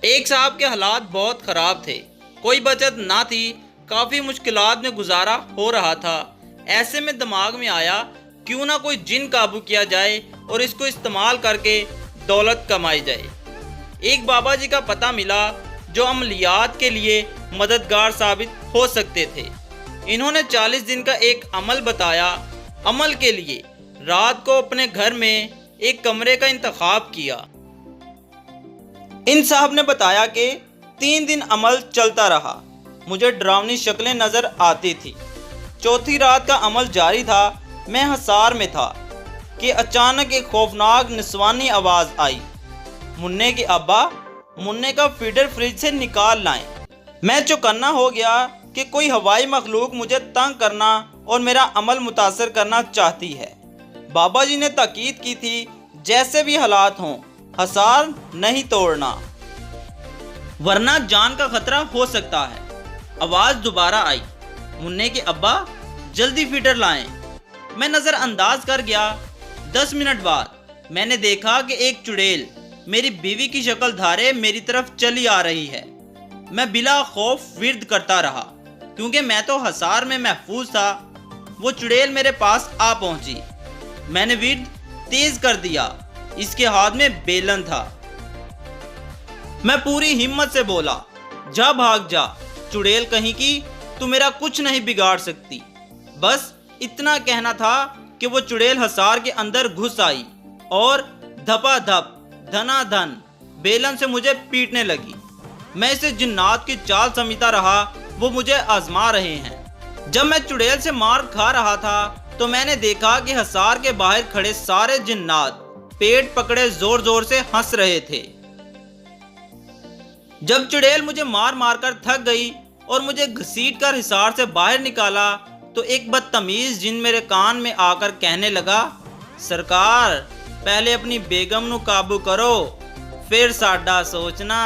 एक साहब के हालात बहुत ख़राब थे, कोई बचत ना थी, काफ़ी मुश्किलात में गुजारा हो रहा था। ऐसे में दिमाग में आया क्यों ना कोई जिन काबू किया जाए और इसको इस्तेमाल करके दौलत कमाई जाए। एक बाबा जी का पता मिला जो अमलियात के लिए मददगार साबित हो सकते थे। इन्होंने 40 दिन का एक अमल बताया। अमल के लिए रात को अपने घर में एक कमरे का इंतखाब किया। इन साहब ने बताया कि 3 दिन अमल चलता रहा। मुझे डरावनी शक्लें नज़र आती थी। चौथी रात का अमल जारी था। मैं हसार में था कि अचानक एक खौफनाक निस्वानी आवाज़ आई, मुन्ने के अब्बा, मुन्ने का फीडर फ्रिज से निकाल लाएं। मैं चौकन्ना हो गया कि कोई हवाई मखलूक मुझे तंग करना और मेरा अमल मुतासर करना चाहती है। बाबा जी ने ताकीद की थी, जैसे भी हालात हों हसार नहीं तोड़ना, वरना जान का खतरा हो सकता है। आवाज़ दोबारा आई, मुन्ने के अब्बा जल्दी फीडर लाएं। मैं नज़रअंदाज कर गया। 10 मिनट बाद मैंने देखा कि एक चुड़ैल मेरी बीवी की शक्ल धारे मेरी तरफ चली आ रही है। मैं बिला खौफ विर्द करता रहा क्योंकि मैं तो हसार में महफूज था। वो चुड़ैल मेरे पास आ पहुंची। मैंने विर्द तेज कर दिया। इसके हाथ में बेलन था। मैं पूरी हिम्मत से बोला, जा भाग जा चुड़ैल कहीं की, तू मेरा कुछ नहीं बिगाड़ सकती। बस इतना कहना था कि वो चुड़ैल हसार के अंदर घुस आई और धपाधप धनाधन बेलन से मुझे पीटने लगी। मैं इसे जिन्नात की चाल समझता रहा, वो मुझे आजमा रहे हैं। जब मैं चुड़ैल से मार खा रहा था तो मैंने देखा कि हसार के बाहर खड़े सारे जिन्नात पेट पकड़े जोर जोर से हंस रहे थे। जब चुड़ैल मुझे मार मार कर थक गई और मुझे घसीट कर हिसार से बाहर निकाला तो एक बदतमीज जिन मेरे कान में आकर कहने लगा, सरकार पहले अपनी बेगम नू काबू करो, फिर साडा सोचना।